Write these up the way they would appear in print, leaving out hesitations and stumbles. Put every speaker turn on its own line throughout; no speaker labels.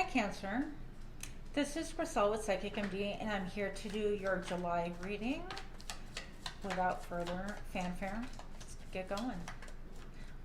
Cancer. This is Griselle with Psychic MD, and I'm here to do your July reading. Without further fanfare, let's get going.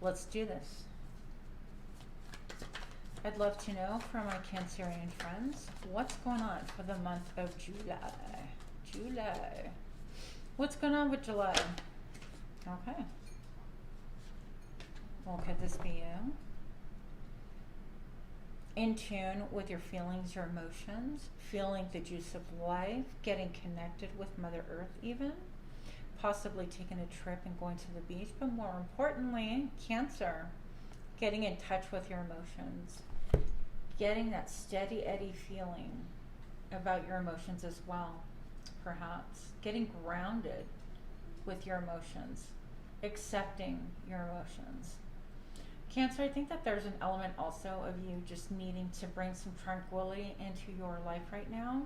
Let's do this. I'd love to know from my Cancerian friends what's going on for the month of July. What's going on with July? Okay. Well, could this be you? In tune with your feelings, your emotions, feeling the juice of life, getting connected with Mother Earth even, possibly taking a trip and going to the beach, but more importantly, Cancer, getting in touch with your emotions, getting that steady Eddie feeling about your emotions as well, perhaps, getting grounded with your emotions, accepting your emotions. Cancer, I think that there's an element also of you just needing to bring some tranquility into your life right now.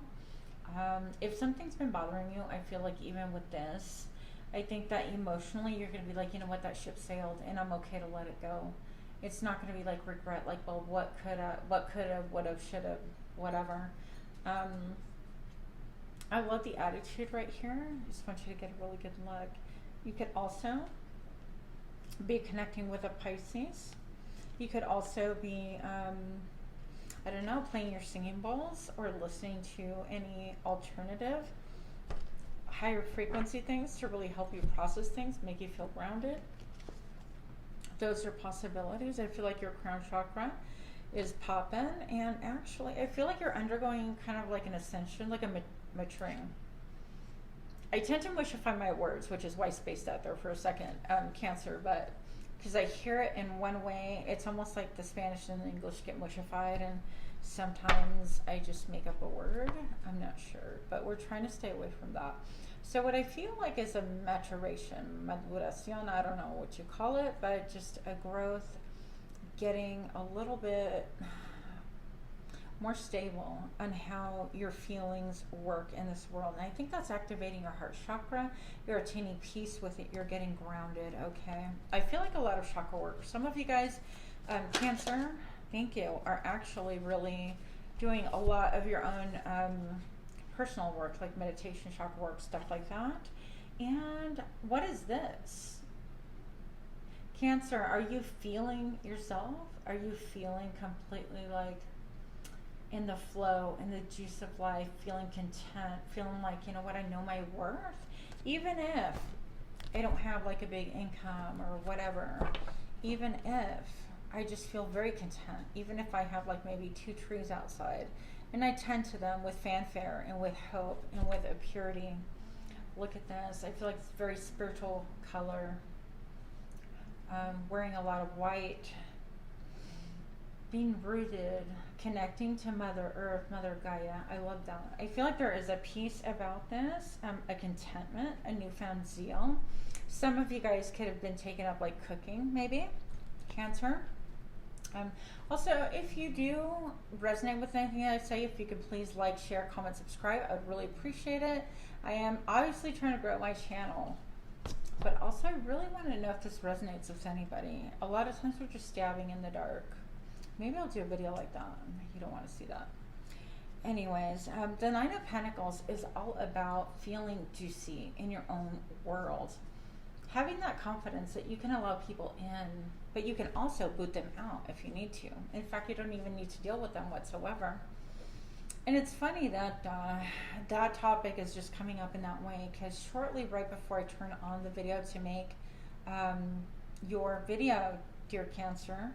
If something's been bothering you, I feel like even with this, I think that emotionally you're going to be like, you know what, that ship sailed and I'm okay to let it go. It's not going to be like regret, like, well, what could have, would have, should have, whatever. I love the attitude right here. I just want you to get a really good look. You could also be connecting with a Pisces. You could also be, I don't know, playing your singing bowls or listening to any alternative, higher frequency things to really help you process things, make you feel grounded. Those are possibilities. I feel like your crown chakra is popping, and actually I feel like you're undergoing kind of like an ascension, like a maturing. I tend to mushify my words, which is why I spaced out there for a second, Cancer, but because I hear it in one way, it's almost like the Spanish and the English get mushified, and sometimes I just make up a word. I'm not sure, but we're trying to stay away from that. So what I feel like is a maturation, maduración, I don't know what you call it, but just a growth, getting a little bit more stable on how your feelings work in this world. And I think that's activating your heart chakra. You're attaining peace with it. You're getting grounded, okay? I feel like a lot of chakra work. Some of you guys, Cancer, thank you, are actually really doing a lot of your own personal work, like meditation, chakra work, stuff like that. And what is this? Cancer, are you feeling yourself? Are you feeling completely like in the flow, in the juice of life, feeling content, feeling like, you know what, I know my worth, even if I don't have like a big income or whatever, even if I just feel very content, even if I have like maybe 2 trees outside, and I tend to them with fanfare and with hope and with a purity. Look at this. I feel like it's very spiritual color. Wearing a lot of white, being rooted, connecting to Mother Earth, Mother Gaia. I love that. I feel like there is a peace about this, a contentment, a newfound zeal. Some of you guys could have been taken up like cooking, maybe, Cancer. Also, if you do resonate with anything I say, if you could please like, share, comment, subscribe, I would really appreciate it. I am obviously trying to grow my channel, but also I really want to know if this resonates with anybody. A lot of times we're just stabbing in the dark. Maybe I'll do a video like that. You don't want to see that. Anyways, the Nine of Pentacles is all about feeling juicy in your own world. Having that confidence that you can allow people in, but you can also boot them out if you need to. In fact, you don't even need to deal with them whatsoever. And it's funny that that topic is just coming up in that way, because shortly right before I turn on the video to make your video, dear Cancer,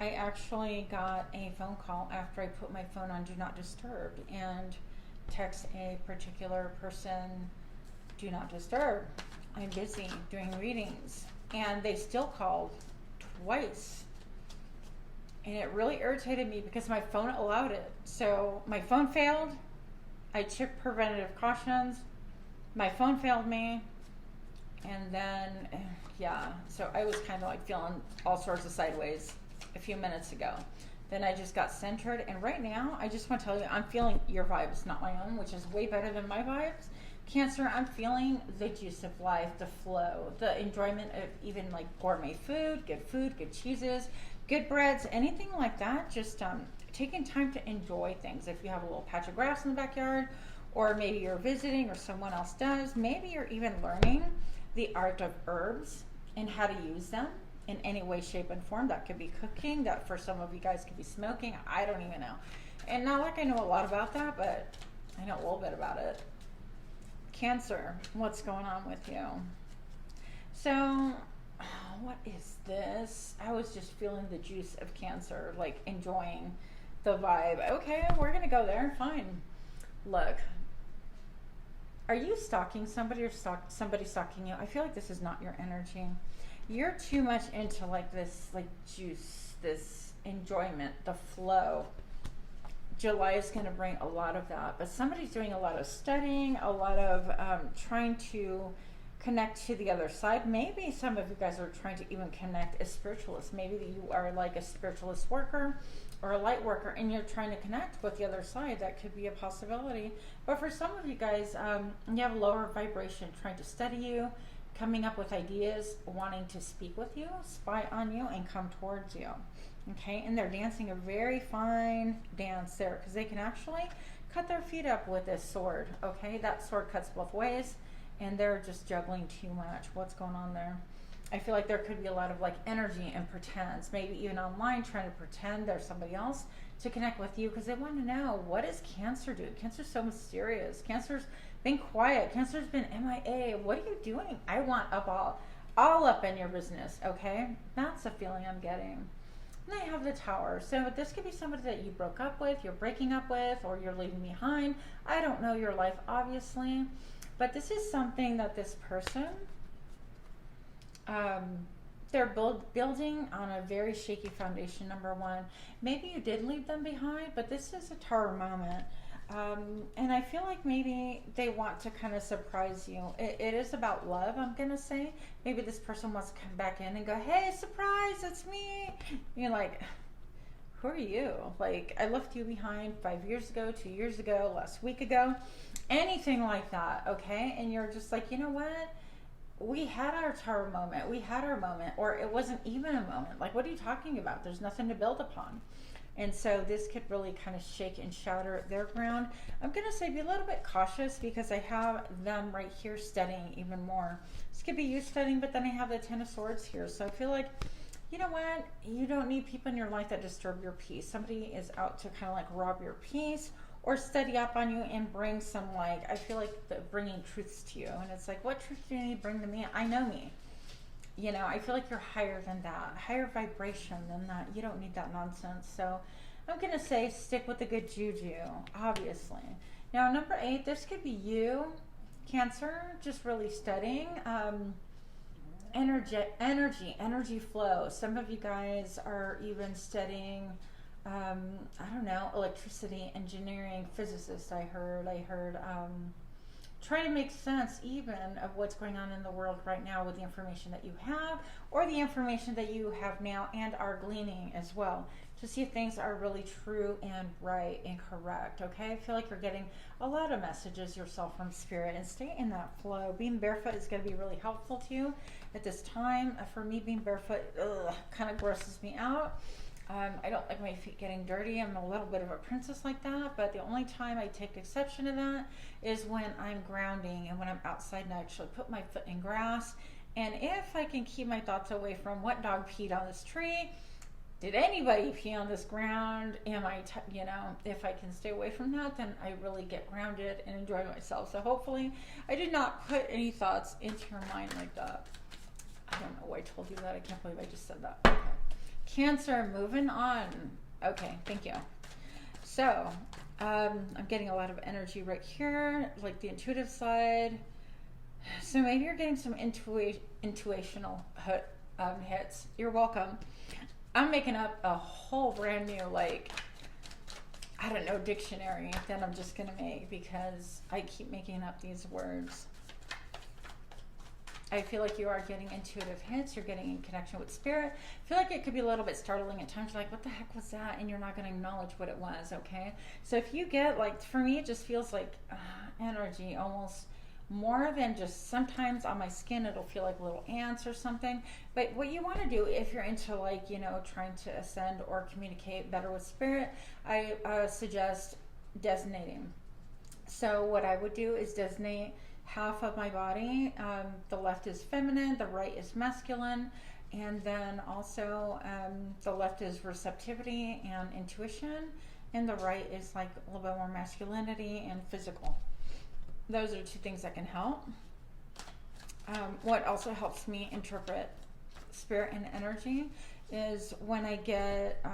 I actually got a phone call after I put my phone on Do Not Disturb and text a particular person, do not disturb. I'm busy doing readings. And they still called twice. And it really irritated me because my phone allowed it. So my phone failed. I took preventative cautions. My phone failed me. And then, yeah, so I was kind of like feeling all sorts of sideways a few minutes ago. Then I just got centered, and right now I just want to tell you I'm feeling your vibes, not my own, which is way better than my vibes. Cancer, I'm feeling the juice of life, the flow, the enjoyment of even like gourmet food, good cheeses, good breads, anything like that. Just taking time to enjoy things. If you have a little patch of grass in the backyard, or maybe you're visiting or someone else does, maybe you're even learning the art of herbs and how to use them in any way, shape, and form. That could be cooking, that for some of you guys could be smoking. I don't even know. And not like I know a lot about that, but I know a little bit about it. Cancer, what's going on with you? So, what is this? I was just feeling the juice of Cancer, like enjoying the vibe. Okay, we're gonna go there, fine. Look, are you stalking somebody or somebody stalking you? I feel like this is not your energy. You're too much into like this, like juice, this enjoyment, the flow. July is going to bring a lot of that, but somebody's doing a lot of studying, a lot of trying to connect to the other side. Maybe some of you guys are trying to even connect as spiritualists. Maybe you are like a spiritualist worker or a light worker and you're trying to connect with the other side. That could be a possibility. But for some of you guys, you have lower vibration, trying to study you, coming up with ideas, wanting to speak with you, spy on you, and come towards you. Okay, and they're dancing a very fine dance there because they can actually cut their feet up with this sword. Okay, that sword cuts both ways, and they're just juggling too much. What's going on there? I feel like there could be a lot of like energy and pretends, maybe even online, trying to pretend there's somebody else to connect with you because they want to know, what does Cancer do? Cancer's so mysterious. Cancer's been quiet. Cancer's been MIA. What are you doing? I want all up in your business. Okay, that's the feeling I'm getting. And I have the Tower. So this could be somebody that you broke up with, you're breaking up with, or you're leaving behind. I don't know your life, obviously, but this is something that this person, they're building on a very shaky foundation, number one. Maybe you did leave them behind, but this is a Tower moment. And I feel like maybe they want to kind of surprise you. It is about love, I'm going to say. Maybe this person wants to come back in and go, hey, surprise, it's me. You're like, who are you? Like, I left you behind 5 years ago, 2 years ago, last week ago, anything like that, okay? And you're just like, you know what? We had our Tower moment. We had our moment. Or it wasn't even a moment. Like, what are you talking about? There's nothing to build upon. And so this could really kind of shake and shatter their ground. I'm going to say be a little bit cautious because I have them right here studying even more. This could be you studying, but then I have the Ten of Swords here. So I feel like, you know what? You don't need people in your life that disturb your peace. Somebody is out to kind of like rob your peace or study up on you and bring some like, I feel like bringing truths to you. And it's like, what truth do you need to bring to me? I know me. You know, I feel like you're higher than that, higher vibration than that. You don't need that nonsense. So I'm going to say stick with the good juju, obviously. Now, number 8, this could be you, Cancer, just really studying energy flow. Some of you guys are even studying, I don't know, electricity, engineering, physicist, I heard, trying to make sense even of what's going on in the world right now with the information that you have or the information that you have now and are gleaning as well to see if things are really true and right and correct. Okay, I feel like you're getting a lot of messages yourself from Spirit, and stay in that flow. Being barefoot is going to be really helpful to you at this time. For me, being barefoot kind of grosses me out. I don't like my feet getting dirty. I'm a little bit of a princess like that, but the only time I take exception to that is when I'm grounding and when I'm outside and I actually put my foot in grass. And if I can keep my thoughts away from what dog peed on this tree, did anybody pee on this ground, am I, you know, if I can stay away from that, then I really get grounded and enjoy myself. So hopefully I did not put any thoughts into your mind like that. I don't know why I told you that. I can't believe I just said that. Okay. Cancer, moving on. Okay, thank you. So, I'm getting a lot of energy right here, like the intuitive side. So maybe you're getting some intuitional hits. You're welcome. I'm making up a whole brand new, like, I don't know, dictionary that I'm just going to make because I keep making up these words. I feel like you are getting intuitive hits. You're getting in connection with Spirit. I feel like it could be a little bit startling at times. You're like, what the heck was that? And you're not going to acknowledge what it was, okay? So if you get, like, for me, it just feels like energy almost more than just sometimes on my skin it'll feel like little ants or something. But what you want to do if you're into like, you know, trying to ascend or communicate better with spirit, I suggest designating. So what I would do is designate half of my body. The left is feminine, the right is masculine, and then also the left is receptivity and intuition, and the right is like a little bit more masculinity and physical. Those are 2 things that can help. What also helps me interpret spirit and energy is when I get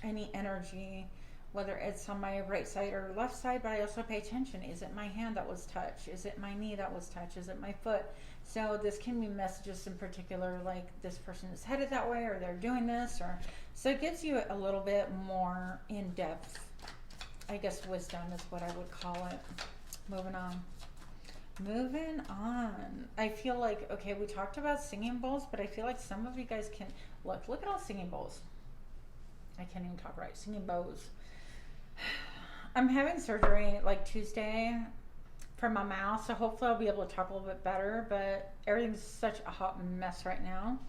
any energy, whether it's on my right side or left side, but I also pay attention. Is it my hand that was touched? Is it my knee that was touched? Is it my foot? So this can be messages in particular, like this person is headed that way, or they're doing this, or so it gives you a little bit more in depth, I guess wisdom is what I would call it. Moving on. I feel like, okay, we talked about singing bowls, but I feel like some of you guys can look at all singing bowls. I can't even talk right. Singing bows. I'm having surgery like Tuesday for my mouth, so hopefully I'll be able to talk a little bit better, but everything's such a hot mess right now.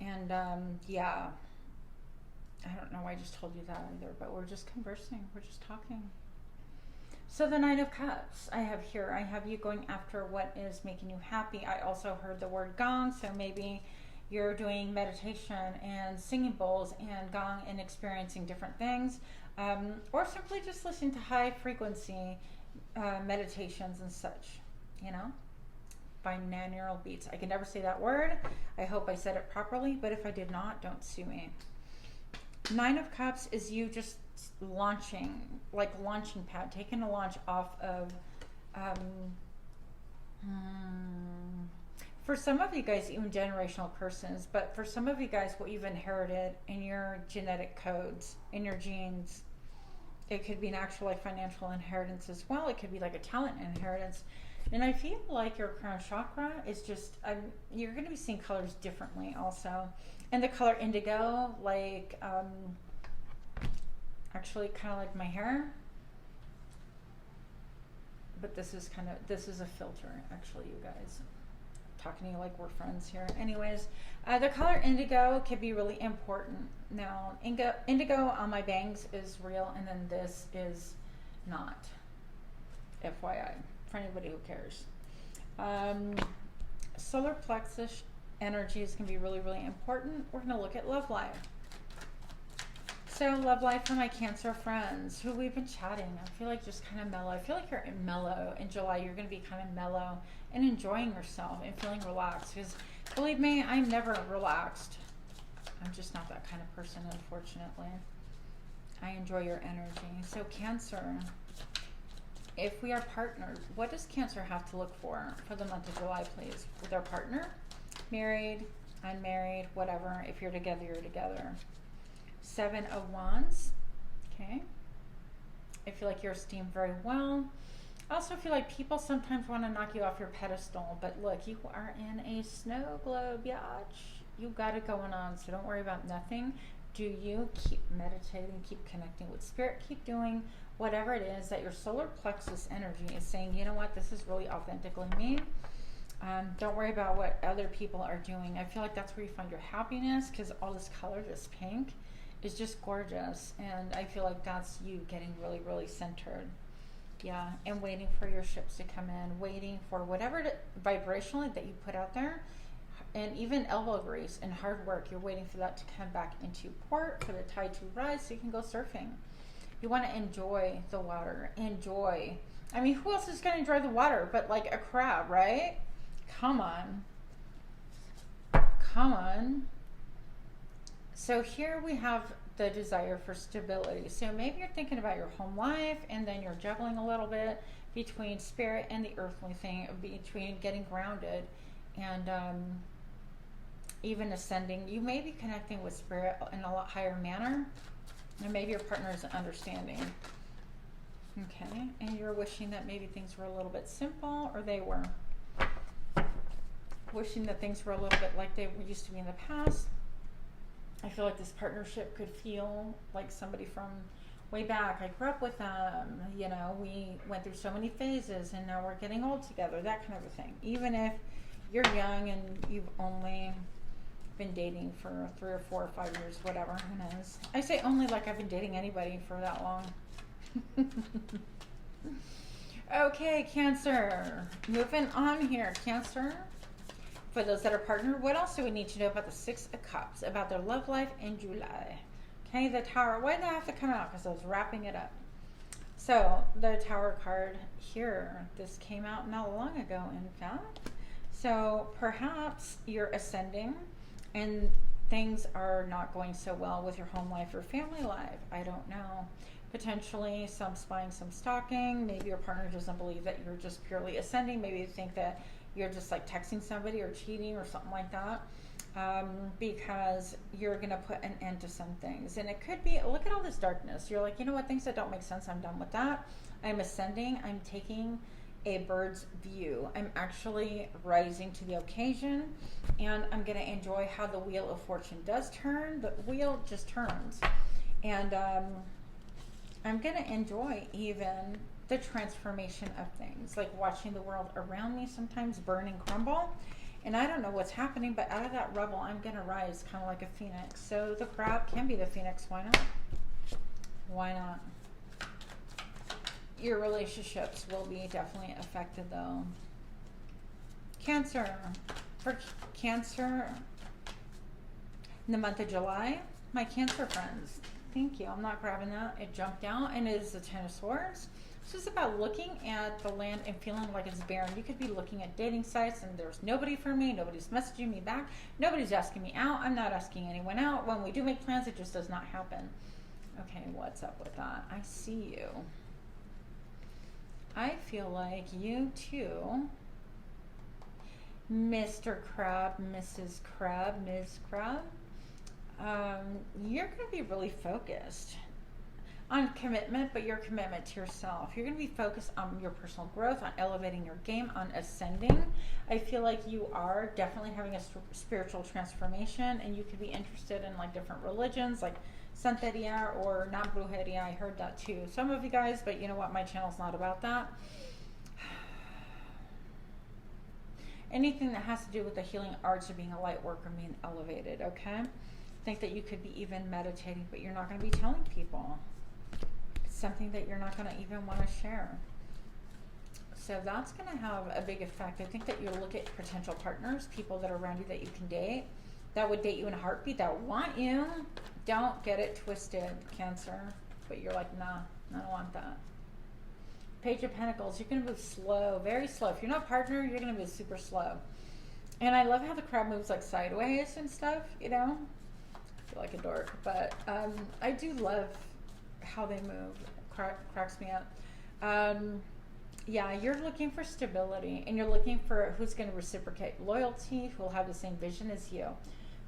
And yeah, I don't know why I just told you that either, but we're just conversing, we're just talking. So the Nine of Cups I have here, I have you going after what is making you happy. I also heard the word gong, so maybe you're doing meditation and singing bowls and gong and experiencing different things, or simply just listening to high frequency meditations and such, you know, binaural beats. I can never say that word. I hope I said it properly, but if I did not, don't sue me. Nine of Cups is you just launching, like launching pad, taking a launch off of for some of you guys, even generational persons, but for some of you guys, what you've inherited in your genetic codes, in your genes. It could be an actual like financial inheritance as well. It could be like a talent inheritance. And I feel like your crown chakra is just, you're going to be seeing colors differently also. And the color indigo, like, actually kind of like my hair. But this is a filter, actually, you guys. Talking to you like we're friends here. Anyways, the color indigo can be really important. Now, indigo on my bangs is real, and then this is not. FYI, for anybody who cares. Solar plexus energies can be really, really important. We're going to look at love life. So love life for my Cancer friends who we've been chatting. I feel like just kind of mellow. I feel like you're mellow in July. You're going to be kind of mellow and enjoying yourself and feeling relaxed. Because believe me, I'm never relaxed. I'm just not that kind of person, unfortunately. I enjoy your energy. So Cancer, if we are partnered, what does Cancer have to look for the month of July, please? With our partner, married, unmarried, whatever. If you're together, you're together. 7 of Wands. Okay. I feel like you're esteemed very well. I also feel like people sometimes want to knock you off your pedestal, but look, you are in a snow globe, biatch. You got it going on, so don't worry about nothing. Do you keep meditating, keep connecting with spirit, keep doing whatever it is that your solar plexus energy is saying, you know what, this is really authentically me. Don't worry about what other people are doing. I feel like that's where you find your happiness, because all this color, this pink, is just gorgeous, and I feel like that's you getting really, really centered. Yeah, and waiting for your ships to come in, waiting for whatever vibrationally that you put out there, and even elbow grease and hard work, you're waiting for that to come back into port, for the tide to rise so you can go surfing. You want to enjoy the water, enjoy. I mean, who else is going to enjoy the water but like a crab, right? Come on. Come on. So here we have the desire for stability. So maybe you're thinking about your home life, and then you're juggling a little bit between spirit and the earthly thing, between getting grounded and even ascending. You may be connecting with spirit in a lot higher manner, and maybe your partner isn't understanding. Okay, and you're wishing that maybe things were a little bit simple, or they were. Wishing that things were a little bit like they used to be in the past. I feel like this partnership could feel like somebody from way back. I grew up with them. You know, we went through so many phases, and now we're getting old together. That kind of a thing. Even if you're young and you've only been dating for 3 or 4 or 5 years, whatever, who knows? I say only like I've been dating anybody for that long. Okay, Cancer. Moving on here, Cancer. For those that are partnered, what else do we need to know about the Six of Cups, about their love life in July? Okay, the Tower. Why did that have to come out? Because I was wrapping it up. So, the Tower card here, this came out not long ago, in fact. So, perhaps you're ascending and things are not going so well with your home life or family life. I don't know. Potentially some spying, some stalking. Maybe your partner doesn't believe that you're just purely ascending. Maybe you think that you're just like texting somebody or cheating or something like that, because you're going to put an end to some things. And it could be, look at all this darkness. You're like, you know what, things that don't make sense, I'm done with that. I'm ascending. I'm taking a bird's view. I'm actually rising to the occasion, and I'm going to enjoy how the wheel of fortune does turn. The wheel just turns. And I'm going to enjoy even the transformation of things, like watching the world around me sometimes burn and crumble. And I don't know what's happening, but out of that rubble, I'm going to rise kind of like a phoenix. So the crab can be the phoenix. Why not? Why not? Your relationships will be definitely affected, though. Cancer. For Cancer, in the month of July, my Cancer friends. Thank you. I'm not grabbing that. It jumped out, and it is the Ten of Swords. This is about looking at the land and feeling like it's barren. You could be looking at dating sites, and there's nobody for me. Nobody's messaging me back. Nobody's asking me out. I'm not asking anyone out. When we do make plans, it just does not happen. Okay, what's up with that? I see you. I feel like you too, Mr. Crab, Mrs. Crab, Ms. Crab, you're going to be really focused on commitment, but your commitment to yourself. You're going to be focused on your personal growth, on elevating your game, on ascending. I feel like you are definitely having a spiritual transformation, and you could be interested in like different religions, like Santeria or not Brujeria. I heard that too. Some of you guys, but you know what? My channel's not about that. Anything that has to do with the healing arts or being a light worker, being elevated, okay? Think that you could be even meditating, but you're not going to be telling people. It's something that you're not going to even want to share. So that's going to have a big effect. I think that you look at potential partners, people that are around you that you can date, that would date you in a heartbeat, that want you. Don't get it twisted, Cancer. But you're like, nah, I don't want that. Page of Pentacles, you're going to move slow, very slow. If you're not a partner, you're going to move super slow. And I love how the crab moves like sideways and stuff, you know? I feel like a dork, but I do love how they move. It cracks me up. Yeah, you're looking for stability, and you're looking for who's going to reciprocate loyalty, who will have the same vision as you,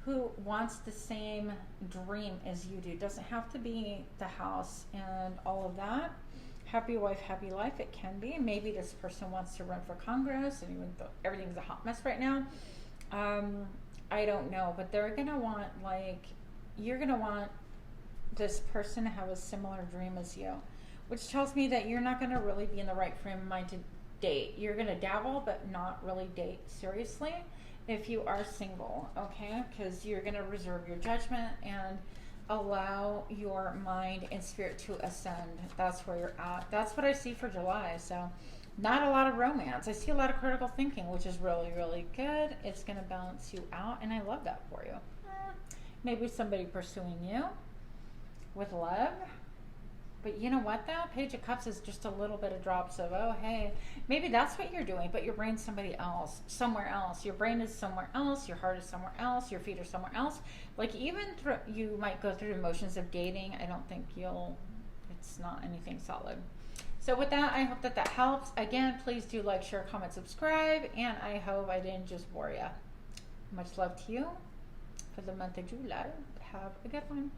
who wants the same dream as you do. Doesn't have to be the house and all of that. Happy wife, happy life, it can be. Maybe this person wants to run for Congress, and even though everything's a hot mess right now, I don't know, but they're gonna want, like, you're gonna want this person to have a similar dream as you, which tells me that you're not gonna really be in the right frame of mind to date. You're gonna dabble, but not really date seriously if you are single, okay? Because you're gonna reserve your judgment and allow your mind and spirit to ascend. That's where you're at. That's what I see for July. So not a lot of romance. I see a lot of critical thinking, which is really, really good. It's going to balance you out, and I love that for you. Maybe somebody pursuing you with love. But you know what, though? Page of Cups is just a little bit of drops of, oh, hey, maybe that's what you're doing, but your brain's somebody else, somewhere else. Your brain is somewhere else. Your heart is somewhere else. Your feet are somewhere else. Like, even you might go through the motions of dating. I don't think it's not anything solid. So with that, I hope that helps. Again, please do like, share, comment, subscribe, and I hope I didn't just bore you. Much love to you for the month of July. Have a good one.